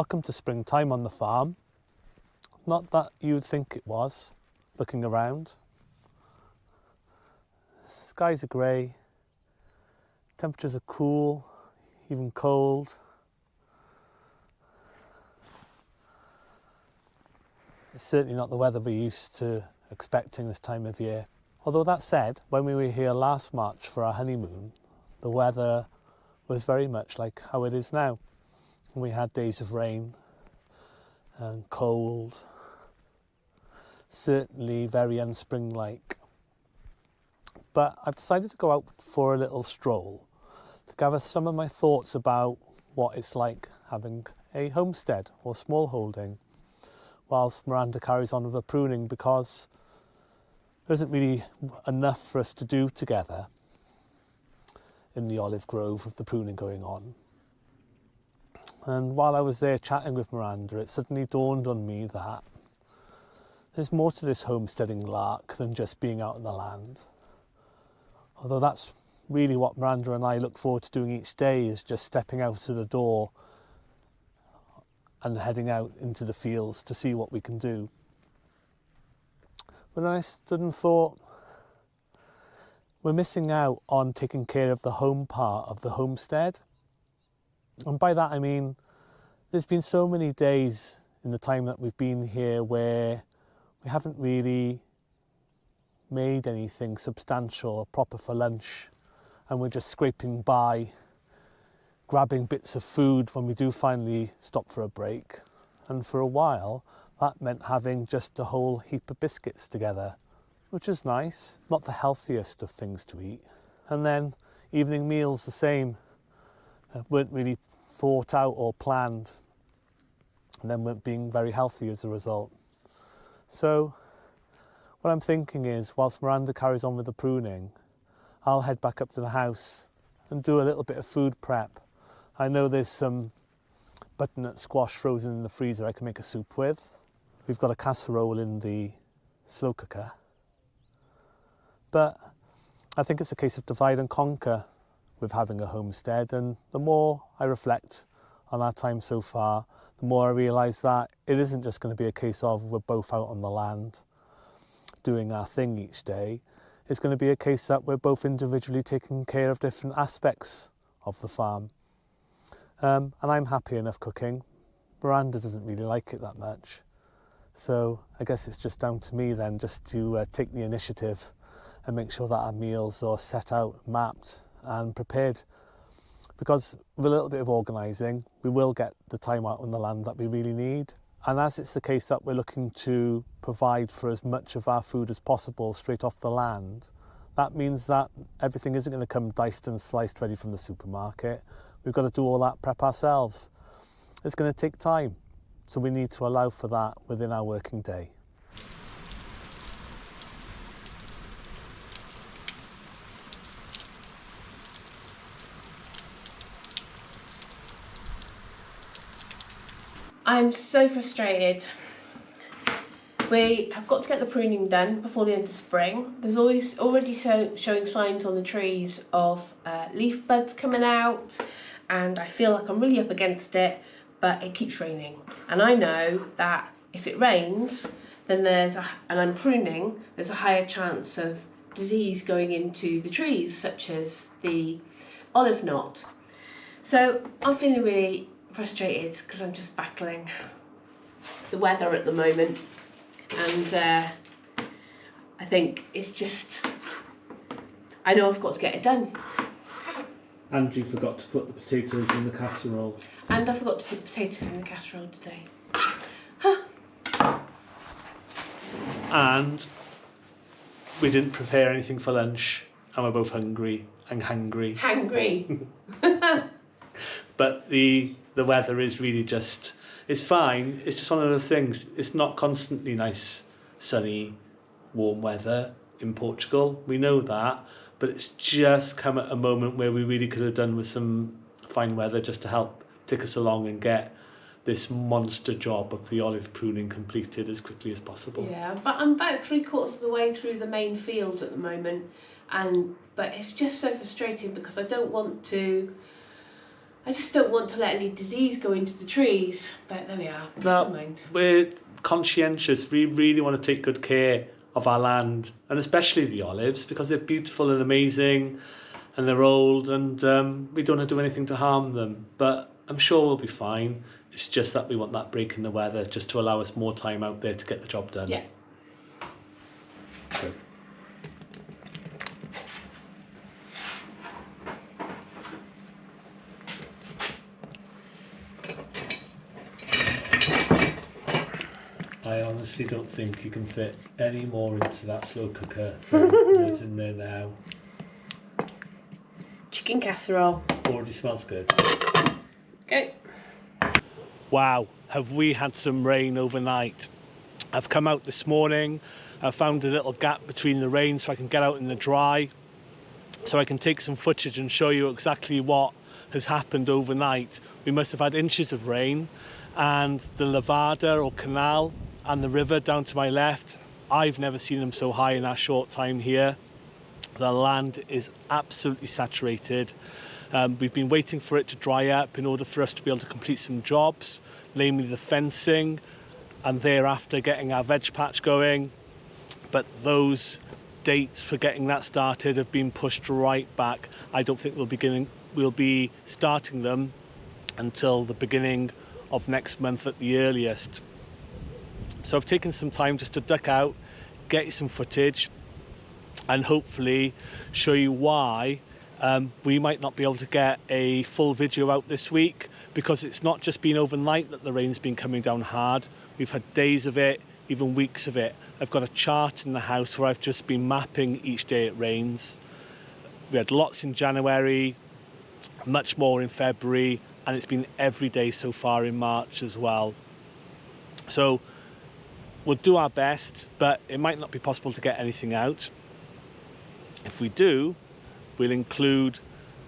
Welcome to springtime on the farm. Not that you would think it was, looking around. Skies are grey, temperatures are cool, even cold. It's certainly not the weather we're used to expecting this time of year. Although that said, when we were here last March for our honeymoon, the weather was very much like how it is now. We had days of rain and cold, certainly very unspring-like. But I've decided to go out for a little stroll to gather some of my thoughts about what it's like having a homestead or small holding whilst Miranda carries on with her pruning, because there isn't really enough for us to do together in the olive grove with the pruning going on. And while I was there chatting with Miranda, it suddenly dawned on me that there's more to this homesteading lark than just being out in the land. Although that's really what Miranda and I look forward to doing each day, is just stepping out of the door and heading out into the fields to see what we can do. But then I stood and thought, we're missing out on taking care of the home part of the homestead. And by that I mean, there's been so many days in the time that we've been here where we haven't really made anything substantial or proper for lunch, and we're just scraping by, grabbing bits of food when we do finally stop for a break. And for a while, that meant having just a whole heap of biscuits together, which is nice, not the healthiest of things to eat. And then evening meals the same, weren't really thought out or planned, and then weren't being very healthy as a result. So what I'm thinking is, whilst Miranda carries on with the pruning, I'll head back up to the house and do a little bit of food prep. I know there's some butternut squash frozen in the freezer I can make a soup with. We've got a casserole in the slow cooker. But I think it's a case of divide and conquer with having a homestead, and the more I reflect on our time so far, the more I realise that it isn't just going to be a case of we're both out on the land doing our thing each day. It's going to be a case that we're both individually taking care of different aspects of the farm. And I'm happy enough cooking. Miranda doesn't really like it that much. So I guess it's just down to me then just to take the initiative and make sure that our meals are set out, mapped and prepared. Because with a little bit of organising, we will get the time out on the land that we really need. And as it's the case that we're looking to provide for as much of our food as possible straight off the land, that means that everything isn't going to come diced and sliced ready from the supermarket. We've got to do all that prep ourselves. It's going to take time, so we need to allow for that within our working day. I'm so frustrated. We have got to get the pruning done before the end of spring. There's always already showing signs on the trees of leaf buds coming out, and I feel like I'm really up against it, but it keeps raining. And I know that if it rains, then and I'm pruning, there's a higher chance of disease going into the trees, such as the olive knot. So I'm feeling really frustrated because I'm just battling the weather at the moment, and I think it's just, I know I've got to get it done. And you forgot to put the potatoes in the casserole. And I forgot to put potatoes in the casserole today. And we didn't prepare anything for lunch, and we're both hungry and hangry. Hangry. But the weather is really just, it's fine, it's just one of the things. It's not constantly nice, sunny, warm weather in Portugal, we know that, but it's just come at a moment where we really could have done with some fine weather just to help take us along and get this monster job of the olive pruning completed as quickly as possible. Yeah, but I'm about 3/4 of the way through the main field at the moment, but it's just so frustrating because I don't want to I just don't want to let any disease go into the trees, but there we are. No, Never mind. we're conscientious. We really want to take good care of our land, and especially the olives, because they're beautiful and amazing, and they're old, and we don't want to do anything to harm them. But I'm sure we'll be fine. It's just that we want that break in the weather, just to allow us more time out there to get the job done. Yeah. Good. I honestly don't think you can fit any more into that slow cooker than is in there now. Chicken casserole. Already smells good. Okay. Wow, have we had some rain overnight. I've come out this morning, I found a little gap between the rain so I can get out in the dry, so I can take some footage and show you exactly what has happened overnight. We must have had inches of rain, and the Lavada or canal and the river down to my left, I've never seen them so high in our short time here. The land is absolutely saturated. We've been waiting for it to dry up in order for us to be able to complete some jobs, namely the fencing, and thereafter getting our veg patch going. But those dates for getting that started have been pushed right back. I don't think we'll be starting them until the beginning of next month at the earliest. So I've taken some time just to duck out, get you some footage, and hopefully show you why we might not be able to get a full video out this week, because it's not just been overnight that the rain's been coming down hard. We've had days of it, even weeks of it. I've got a chart in the house where I've just been mapping each day it rains. We had lots in January, much more in February, and it's been every day so far in March as well. So we'll do our best, but it might not be possible to get anything out. If we do, we'll include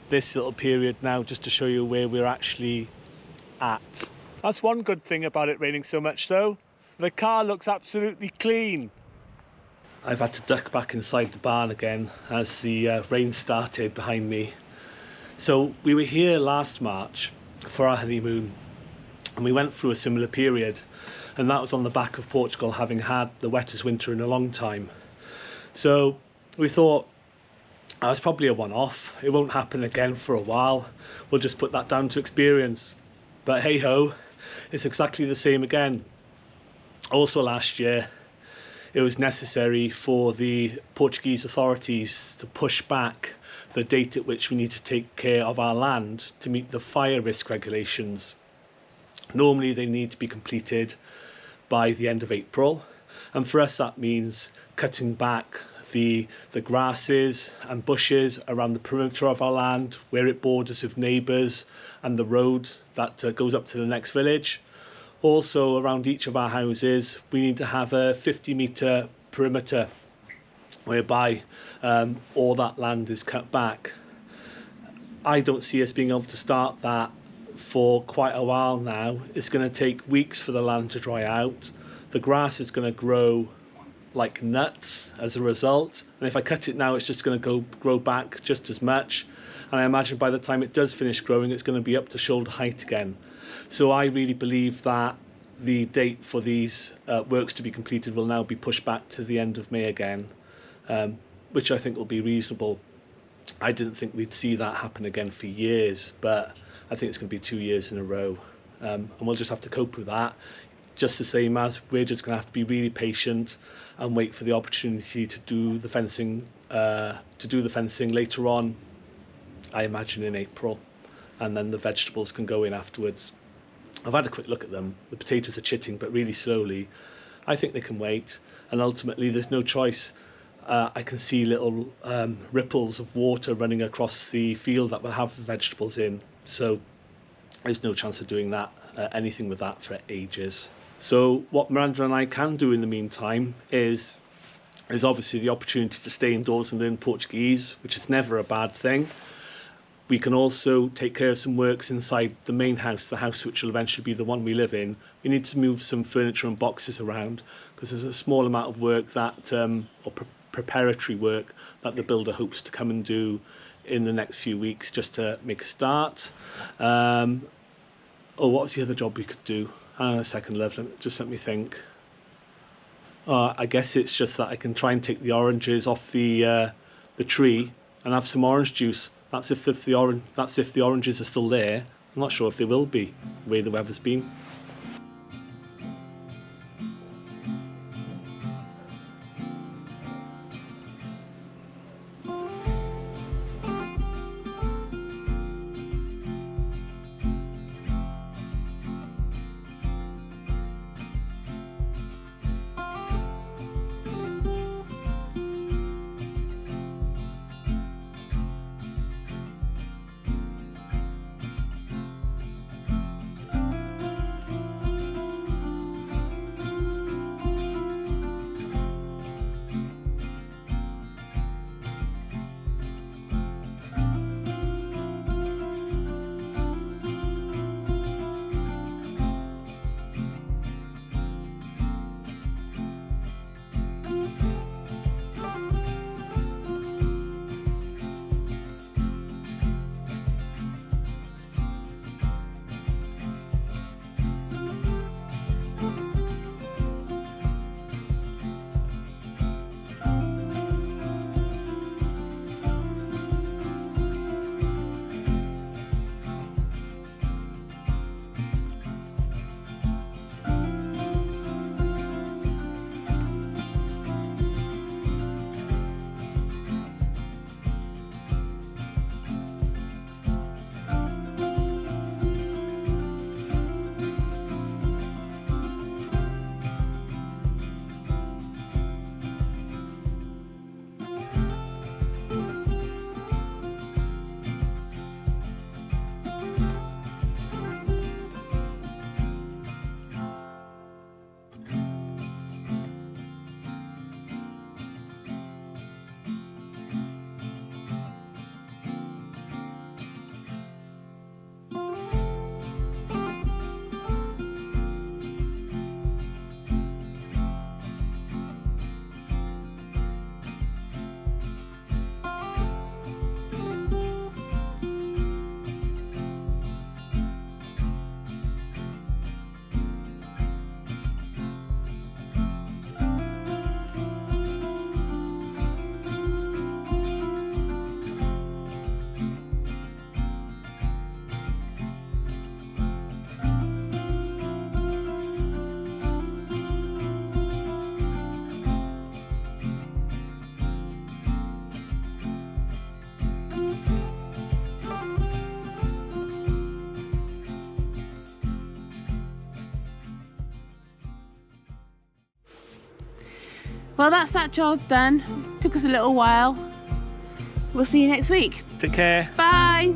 this little period now just to show you where we're actually at. That's one good thing about it raining so much though. The car looks absolutely clean. I've had to duck back inside the barn again as the rain started behind me. So we were here last March for our honeymoon, and we went through a similar period, and that was on the back of Portugal having had the wettest winter in a long time. So we thought, that's probably a one-off. It won't happen again for a while. We'll just put that down to experience. But hey ho, it's exactly the same again. Also last year, it was necessary for the Portuguese authorities to push back the date at which we need to take care of our land to meet the fire risk regulations. Normally they need to be completed by the end of April, and for us that means cutting back the grasses and bushes around the perimeter of our land where it borders with neighbours, and the road that goes up to the next village. Also around each of our houses we need to have a 50-metre perimeter whereby all that land is cut back. I don't see us being able to start that for quite a while now. It's going to take weeks for the land to dry out. The grass is going to grow like nuts as a result, and if I cut it now it's just going to grow back just as much, and I imagine by the time it does finish growing it's going to be up to shoulder height again. So I really believe that the date for these works to be completed will now be pushed back to the end of May again, which I think will be reasonable. I didn't think we'd see that happen again for years, but I think it's going to be 2 years in a row, and we'll just have to cope with that. Just the same as we're just going to have to be really patient and wait for the opportunity to do the fencing later on, I imagine in April, and then the vegetables can go in afterwards. I've had a quick look at them. The potatoes are chitting, but really slowly. I think they can wait, and ultimately there's no choice. I can see little ripples of water running across the field that will have the vegetables in, so there's no chance of doing that, anything with that for ages. So what Miranda and I can do in the meantime is obviously the opportunity to stay indoors and learn Portuguese, which is never a bad thing. We can also take care of some works inside the main house, the house which will eventually be the one we live in. We need to move some furniture and boxes around because there's a small amount of work that, preparatory work that the builder hopes to come and do in the next few weeks just to make a start. Oh, what's the other job we could do? Hang on a second, love, just let me think. I guess it's just that I can try and take the oranges off the tree and have some orange juice. That's if the oranges are still there. I'm not sure if they will be, the way the weather's been. Well, that's that job done. Took us a little while. We'll see you next week. Take care. Bye.